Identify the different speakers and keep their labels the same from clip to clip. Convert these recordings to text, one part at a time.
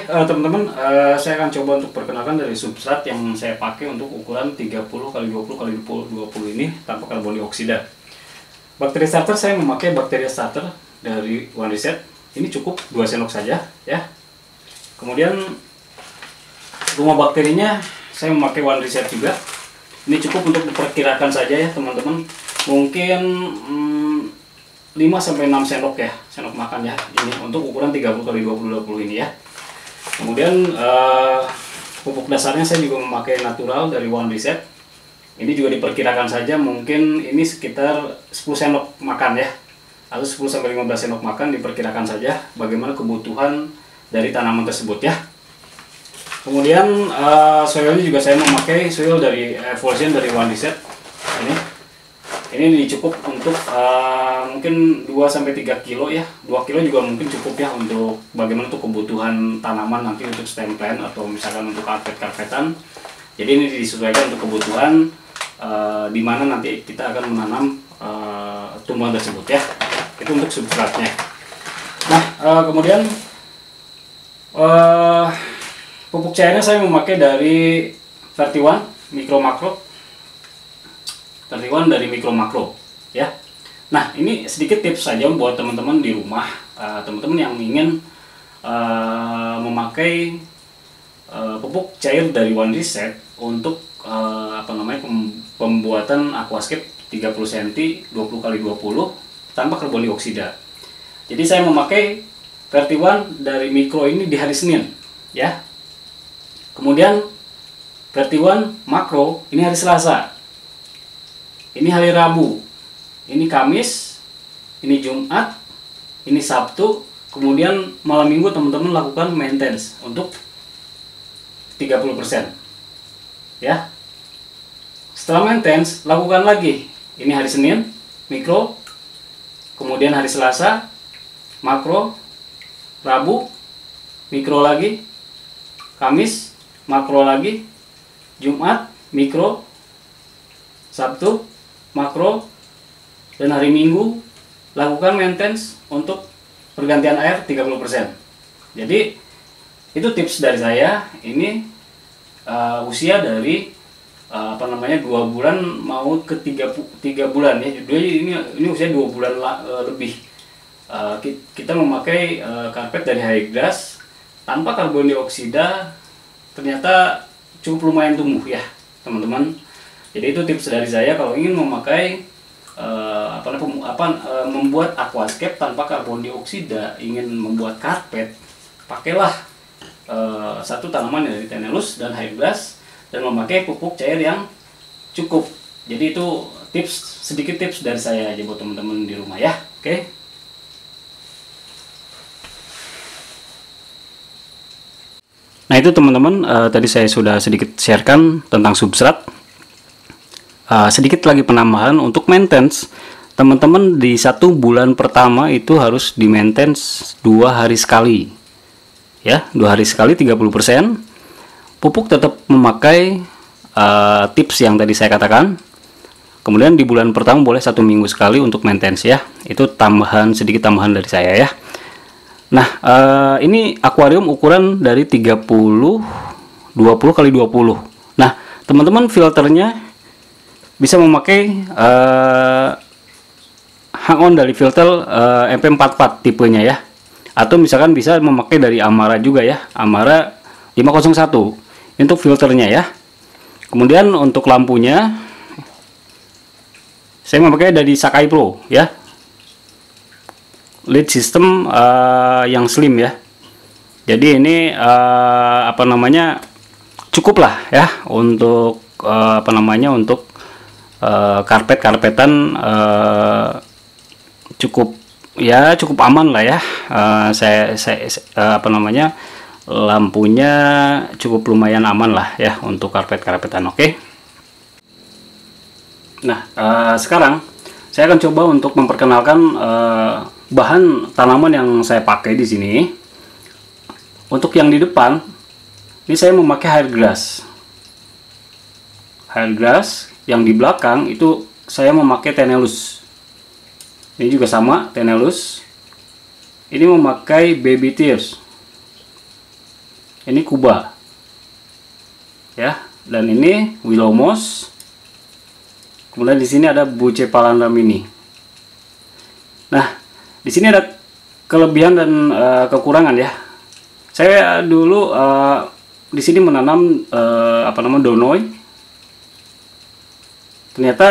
Speaker 1: teman-teman, saya akan coba untuk perkenalkan dari substrat yang saya pakai untuk ukuran 30 kali 20 kali 20 ini tanpa karbon dioksida. Bakteri starter saya memakai bakteri starter dari One Reset. Ini cukup 2 sendok saja ya. Kemudian rumah bakterinya saya memakai One Reset juga. Ini cukup untuk diperkirakan saja ya teman-teman. Mungkin 5-6 sendok ya, sendok makan ya, ini untuk ukuran 30 kali 20 ini ya. Kemudian pupuk dasarnya saya juga memakai natural dari One Reset. Ini juga diperkirakan saja, mungkin ini sekitar 10 sendok makan ya, atau 10-15 sendok makan, diperkirakan saja bagaimana kebutuhan dari tanaman tersebut ya. Kemudian soilnya juga saya memakai soil dari Evolution dari One Reset. Ini cukup untuk mungkin 2-3 kilo ya. 2 kilo juga mungkin cukup ya untuk bagaimana untuk kebutuhan tanaman nanti untuk stem plant atau misalkan untuk karpet-karpetan. Jadi ini disesuaikan untuk kebutuhan di mana nanti kita akan menanam tumbuhan tersebut ya. Itu untuk substratnya. Nah, kemudian pupuk cairnya saya memakai dari Vertiwan Mikro Makro. Vertiwan dari Mikro Makro ya. Nah, ini sedikit tips saja buat teman-teman di rumah, teman-teman yang ingin memakai pupuk cair dari One Reset untuk pembuatan aquascape 30 cm 20 kali 20 tanpa karbon dioksida. Jadi saya memakai Vertiwan dari Mikro ini di hari Senin ya. Kemudian Vertiwan Makro ini hari Selasa. Ini hari Rabu, ini Kamis, ini Jumat, ini Sabtu, kemudian malam Minggu teman-teman lakukan maintenance untuk 30% ya. Setelah maintenance, lakukan lagi. Ini hari Senin, Mikro, kemudian hari Selasa, Makro, Rabu, Mikro lagi, Kamis, Makro lagi, Jumat, Mikro, Sabtu, Makro, dan hari Minggu lakukan maintenance untuk pergantian air 30%. Jadi itu tips dari saya. Ini usia dari 2 bulan mau ke 3 bulan ya. Jadi ini usia 2 bulan lebih. Kita memakai karpet dari High Grass tanpa karbon dioksida, ternyata cukup lumayan tumbuh ya teman-teman. Jadi itu tips dari saya kalau ingin memakai membuat aquascape tanpa karbon dioksida, ingin membuat karpet, pakailah satu tanaman dari Tenellus dan High Grass dan memakai pupuk cair yang cukup. Jadi itu sedikit tips dari saya aja buat teman-teman di rumah ya. Oke. Nah itu teman-teman, tadi saya sudah sedikit sharekan tentang substrat. Sedikit lagi penambahan untuk maintenance, teman-teman di 1 bulan pertama itu harus di maintenance 2 hari sekali ya, 2 hari sekali 30%. Pupuk tetap memakai tips yang tadi saya katakan. Kemudian di bulan pertama boleh 1 minggu sekali untuk maintenance ya. Itu sedikit tambahan dari saya ya. Nah, ini akuarium ukuran dari 30 20 kali 20. Nah, teman-teman filternya bisa memakai hang-on dari filter MP44 tipenya ya, atau misalkan bisa memakai dari Amara juga ya, Amara 501 untuk filternya ya. Kemudian untuk lampunya saya memakai dari Sakai Pro ya, LED system yang slim ya. Jadi ini cukup lah ya untuk untuk karpet-karpetan, cukup aman lah ya. Lampunya cukup lumayan aman lah ya untuk karpet-karpetan. Oke. Nah, sekarang saya akan coba untuk memperkenalkan bahan tanaman yang saya pakai di sini. Untuk yang di depan ini saya memakai High Grass. Yang di belakang itu saya memakai Tenellus. Ini juga sama, Tenellus. Ini memakai Baby Tears. ini Kuba ya, dan ini Willow Moss. Kemudian di sini ada Bucephalandra mini. Nah, di sini ada kelebihan dan kekurangan ya. Saya dulu di sini menanam Donoy. Ternyata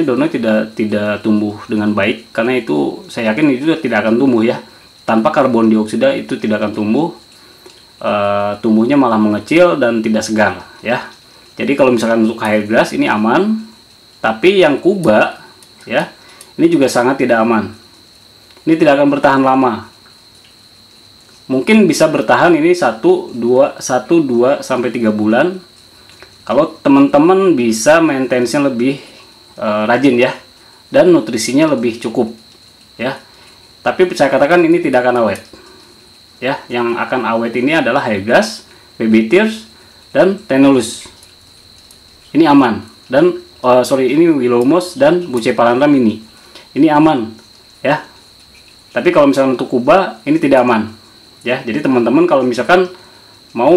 Speaker 1: Donoy tidak tumbuh dengan baik, karena itu saya yakin itu tidak akan tumbuh ya. Tanpa karbon dioksida itu tidak akan tumbuh. Tumbuhnya malah mengecil dan tidak segar ya. Jadi kalau misalkan untuk Hairgrass ini aman, tapi yang Kuba ya, ini juga sangat tidak aman. Ini tidak akan bertahan lama. Mungkin bisa bertahan ini 1, 2 sampai 3 bulan. Kalau teman-teman bisa maintenance-nya lebih rajin ya, dan nutrisinya lebih cukup ya. Tapi saya katakan ini tidak akan awet. Ya, yang akan awet ini adalah Hairgrass, Baby Tears, dan Tenellus. Ini aman. Dan ini Willow Moss dan Bucephalandra mini. Ini aman ya. Tapi kalau misalkan untuk Kuba ini tidak aman ya. Jadi teman-teman kalau misalkan mau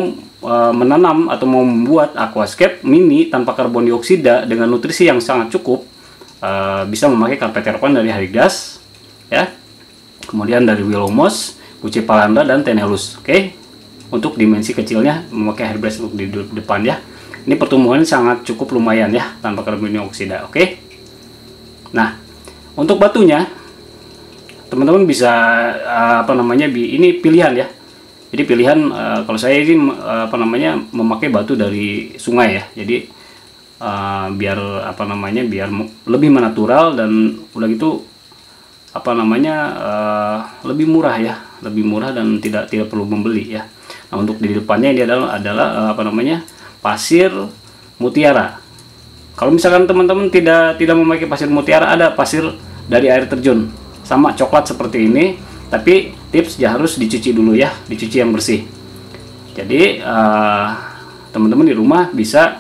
Speaker 1: menanam atau mau membuat aquascape mini tanpa karbon dioksida dengan nutrisi yang sangat cukup, bisa memakai karpet terpon dari Hairgrass ya, kemudian dari Willow Moss, Bucephalandra, dan Tenellus. Oke. Untuk dimensi kecilnya memakai Hairgrass untuk di depan ya. Ini pertumbuhan sangat cukup lumayan ya tanpa karbon dioksida. Oke. Nah, untuk batunya teman-teman bisa ini pilihan ya. Jadi pilihan kalau saya ini memakai batu dari sungai ya. Jadi biar biar lebih menatural, dan udah gitu lebih murah ya, lebih murah dan tidak perlu membeli ya. Nah, untuk di depannya ini adalah pasir mutiara. Kalau misalkan teman-teman tidak memakai pasir mutiara, ada pasir dari air terjun sama coklat seperti ini, tapi tips ya harus dicuci dulu ya, dicuci yang bersih. Jadi teman-teman di rumah bisa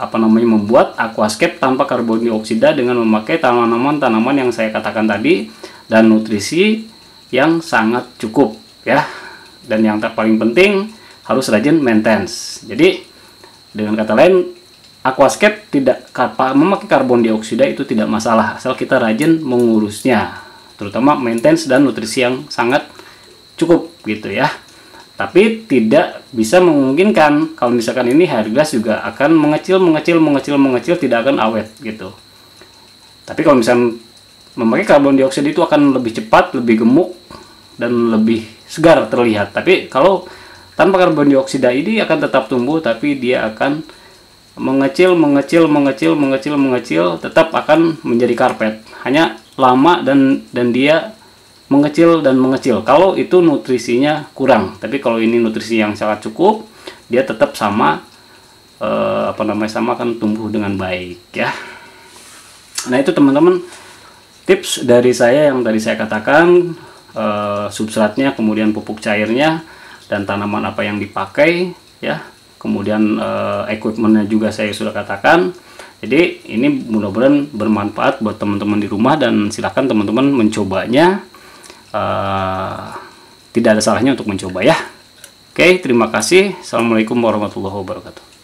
Speaker 1: membuat aquascape tanpa karbon dioksida dengan memakai tanaman-tanaman yang saya katakan tadi, dan nutrisi yang sangat cukup ya. Dan yang paling penting harus rajin maintenance. Jadi dengan kata lain, aquascape tidak memakai karbon dioksida itu tidak masalah, asal kita rajin mengurusnya, terutama maintenance dan nutrisi yang sangat cukup gitu ya. Tapi tidak bisa memungkinkan kalau misalkan ini Hairgrass juga akan mengecil, tidak akan awet gitu. Tapi kalau misalkan memakai karbon dioksida itu akan lebih cepat, lebih gemuk, dan lebih segar terlihat. Tapi kalau tanpa karbon dioksida ini akan tetap tumbuh, tapi dia akan mengecil, tetap akan menjadi karpet. Hanya lama dan dia mengecil. Kalau itu nutrisinya kurang. Tapi kalau ini nutrisi yang sangat cukup, dia tetap sama akan tumbuh dengan baik ya. Nah, itu teman-teman tips dari saya yang tadi saya katakan, substratnya, kemudian pupuk cairnya, dan tanaman apa yang dipakai ya. Kemudian equipmentnya juga saya sudah katakan. Jadi ini mudah-mudahan bermanfaat buat teman-teman di rumah, dan silakan teman-teman mencobanya. Tidak ada salahnya untuk mencoba ya. Oke, terima kasih. Assalamualaikum warahmatullahi wabarakatuh.